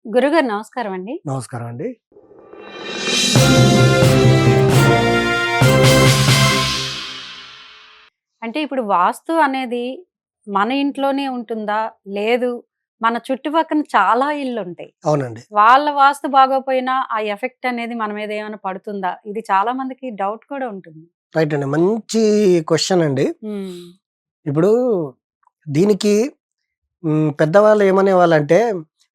గురుగారు నమస్కారం అండి. నమస్కారం అండి. అంటే ఇప్పుడు వాస్తు అనేది మన ఇంట్లోనే ఉంటుందా? లేదు మన చుట్టుపక్కన చాలా ఇళ్ళుంటాయి. అవునండి. వాళ్ళ వాస్తు బాగోపోయినా ఆ ఎఫెక్ట్ అనేది మన మీద ఏమైనా పడుతుందా? ఇది చాలా మందికి డౌట్ కూడా ఉంటుంది. రైట్ అండి. మంచి క్వెషన్ అండి. హ్మ్. ఇప్పుడు దీనికి పెద్దవాళ్ళు ఏమనేవాళ్ళంటే,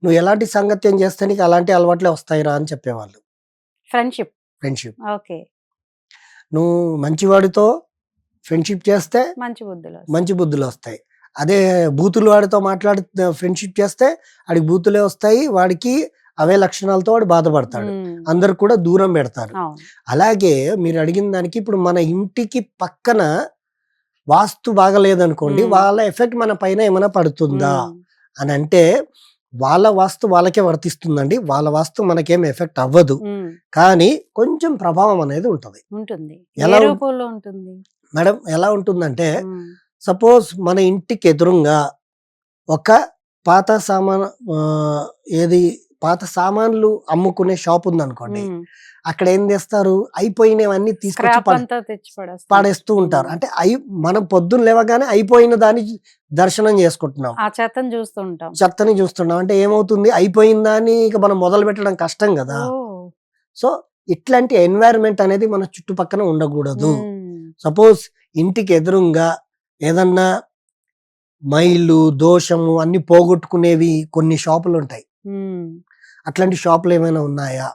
"నువ్వు ఎలాంటి సంగత్యం చేస్తే నీకు అలాంటి అలవాట్లే వస్తాయిరా" అని చెప్పేవాళ్ళు. ఫ్రెండ్‌షిప్. ఫ్రెండ్‌షిప్. ఓకే. నువ్వు మంచివాడితో ఫ్రెండ్‌షిప్ చేస్తే మంచి బుద్ధులొస్తాయి. మంచి బుద్ధులొస్తాయి. అదే బూతులు వాడితో ఫ్రెండ్‌షిప్ చేస్తే ఆడికి బూతులే వస్తాయి. వాడికి అవే లక్షణాలతో వాడు బాధపడతాడు. హ్మ్. అందరూ కూడా దూరం పెడతారు. అవును. అలాగే మీరు అడిగిన దానికి ఇప్పుడు మన ఇంటికి పక్కన వాస్తు బాగాలేదనుకోండి, హ్మ్. వాళ్ళ ఎఫెక్ట్ మన పైన ఏమైనా పడుతుందా హ్మ్. అనంటే, వాళ్ళ వాస్తు వాళ్ళకే వర్తిస్తుందండి. వాళ్ళ వాస్తు మనకేం ఎఫెక్ట్ అవ్వదు. హ్మ్. కానీ కొంచెం ప్రభావం అనేది ఉంటది. ఉంటుంది. ఎలా ఏ రూపంలో ఉంటుంది? మేడం ఎలా ఉంటుందంటే, హ్మ్. సపోజ్ మన ఇంటికి ఎదురుంగా ఒక పాత సామాను ఆహ్, ఏది పాత సామాన్లు అమ్ముకునే షాప్ ఉందనుకోండి. హ్మ్. అక్కడ ఏం చేస్తారు? అయిపోయినవన్నీ తీసుకొచ్చి స్క్రాప్ అంతా తెచ్చి పడేస్తాం. పడేస్తూ ఉంటారు. హ్మ్. అంటే మనం పొద్దున్న లేవగానే అయిపోయిన దాన్ని దర్శనం చేసుకుంటున్నాం. ఆ చెత్తను చూస్తూ ఉంటాం. చెత్తని చూస్తున్నాం. అంటే ఏమవుతుంది? అయిపోయిన దాన్ని ఇక మనం మొదలుపెట్టడం కష్టం గదా! ఓహ్! సో, ఇట్లాంటి ఎన్వైర్న్‌మెంట్ అనేది మన చుట్టుపక్కన ఉండకూడదు. హ్మ్. సపోజ్ ఇంటికి ఎదురుంగా ఏదన్నా మైలు, దోషము అన్నీ పోగొట్టుకునేవి కొన్ని షాపులుంటాయి. హ్మ్. అట్లాంటి షాపులేమైనా ఉన్నాయా?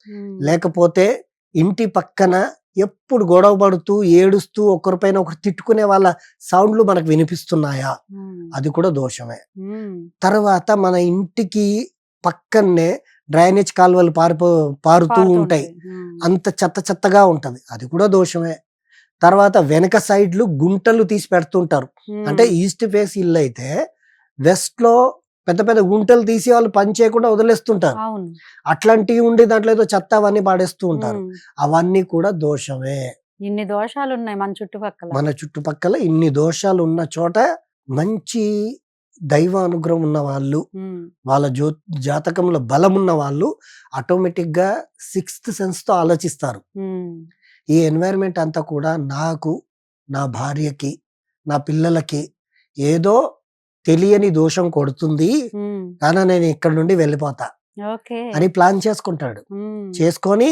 హ్మ్. లేకపోతే ఇంటి పక్కన ఎప్పుడు గొడవ పడుతూ, ఏడుస్తూ ఒకరిపైన ఒకరు తిట్టుకునే వాళ్ళ సౌండ్‌లు మనకు వినిపిస్తున్నాయా? హ్మ్. అది కూడా దోషమే. హ్మ్. తర్వాత మన ఇంటికి పక్కనే డ్రైనేజ్ కాలువలు పారుతూ పారుతూ ఉంటాయి. ఉంటాయి. హ్మ్. అంత చెత్త చెత్తగా ఉంటది. అది కూడా దోషమే. తర్వాత వెనక సైడ్‌లు గుంటలు తీసి పెడుతుంటారు. అంటే హ్మ్. ఈస్ట్ ఫేస్ ఇల్లయితే వెస్ట్‌లో పెద్ద పెద్ద గుంటలు తీసి వాళ్ళు పని చేయకుండా వదిలేస్తుంటారు. అవును. అట్లాంటివి ఉండి దాంట్లో ఏదో చెత్త అవన్నీ పడేస్తూ ఉంటారు. హ్మ్. అవన్నీ కూడా దోషమే. ఇన్ని దోషాలున్నాయి మన చుట్టుపక్కల. మన చుట్టుపక్కల ఇన్ని దోషాలు ఉన్న చోట మంచి దైవ అనుగ్రహం ఉన్న వాళ్ళు, హ్మ్. వాళ్ళ జాతకంలో బలమున్న వాళ్ళు ఆటోమేటిక్‌గా సిక్స్త్ సెన్స్‌తో ఆలోచిస్తారు. హ్మ్. ఈ ఎన్వైర్న్‌మెంట్ అంతా కూడా నాకు, నా భార్యకి, నా పిల్లలకి ఏదో తెలియని దోషం కొడుతుంది. హ్మ్. కానీ నేను ఇక్కడి నుండి వెళ్ళిపోతా ఓకే. అని ప్లాన్ చేసుకుంటాడు. హ్మ్. చేసుకొని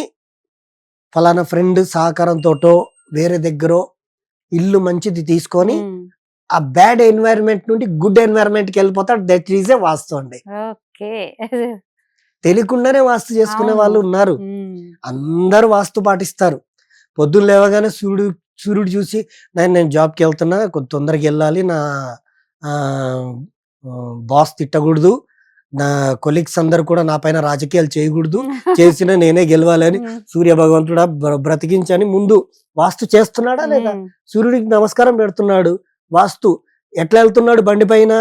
ఫలానా ఫ్రెండ్ సహకారంతోటో, వేరే దగ్గరో ఇల్లు మంచిది తీసుకొని హ్మ్. ఆ బ్యాడ్ ఎన్వైర్న్‌మెంట్ నుండి గుడ్ ఎన్వైర్న్‌మెంట్‌కెళ్ళిపోతాడు. దట్ ఈస్ ఎ వాస్తు అండి. ఓకే. తెలియకుండానే వాస్తు చేసుకునే అవును. వాళ్ళు ఉన్నారు. హ్మ్. అందరూ వాస్తు పాటిస్తారు. పొద్దున్న లేవగానే సూర్యుడు చూసి నేను జాబ్‌కెళ్తున్నా కొంచెం తొందరగెళ్ళాలి. నా ఆహ్, బాస్ తిట్టకూడదు. నా కొలీగ్స్ అందరూ కూడా నా పైన రాజకీయాలు చేయకూడదు. చేసినా నేనే గెలవాలని హ్మ్. సూర్య భగవంతుడా బ్రతికించని ముందు వాస్తు చేస్తున్నాడా లేదా? హ్మ్. సూర్యుడికి నమస్కారం పెడుతున్నాడు. వాస్తు ఎట్లా ఎళ్తున్నాడు బండి పైన?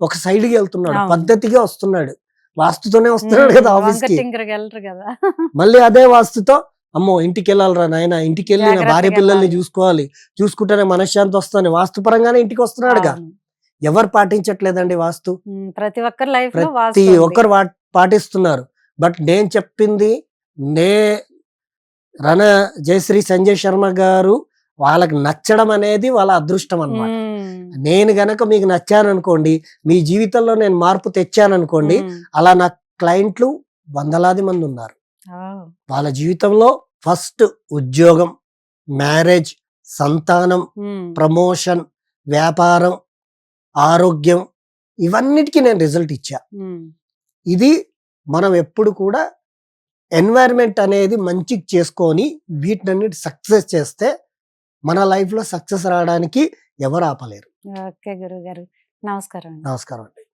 ఒక సైడ్‌కి ఎళ్తున్నాడు. అవును. పద్ధతిగా వస్తున్నాడు. వాస్తుతోనే వస్తున్నాడు హ్మ్. కదా వంక ఆఫీస్‌కి. టింకరగెళ్ళరు గదా! మళ్ళీ అదే వాస్తుతో అమ్మో! ఇంటికెళ్ళాలిరా నాయనా! ఇంటికెళ్ళి నా భార్య పిల్లల్ని జాగ్రత్తగెళ్ళాలి. జూసుకోవాలి. చూసుకుంటేనే మనశ్శాంతి వస్తదని వాస్తు పరంగానే ఇంటికొస్తున్నాడుగా. అవును. ఎవరు పాటించట్లేదండి వాస్తు. హ్మ్. ప్రతి ఒక్కరి లైఫ్‌లో ప్రతి వాస్తు ఉంది. ఒక్కరు పాటిస్తున్నారు. బట్ నేను చెప్పింది నే రణ జయశ్రీ సంజయ్ శర్మ గారు వాళ్ళకి నచ్చడం అనేది వాళ్ళ అదృష్టం అన్నమాట. హ్మ్. నేను గనక మీకు నచ్చాననుకోండి, మీ జీవితంలో నేను మార్పు తెచ్చాననుకోండి, హ్మ్. అలా నా క్లయింట్లు వందలాది మందున్నారు. ఓహ్! వాళ్ళ జీవితంలో ఫస్ట్ ఉద్యోగం, మ్యారేజ్, సంతానం, హ్మ్. ప్రమోషన్, వ్యాపారం, ఆరోగ్యం ఇవన్నిటికి నేను రిజల్ట్ ఇచ్చా. హ్మ్. ఇది మనం ఎప్పుడు కూడా ఎన్వైర్న్‌మెంట్ అనేది మంచిగా చేసుకొని వీటినన్నిటి సక్సెస్ చేస్తే మన లైఫ్‌లో సక్సెస్ రావడానికి ఎవరు ఆపలేరు. ఓకే గురువుగారు. నమస్కారం అండి. నమస్కారం అండి.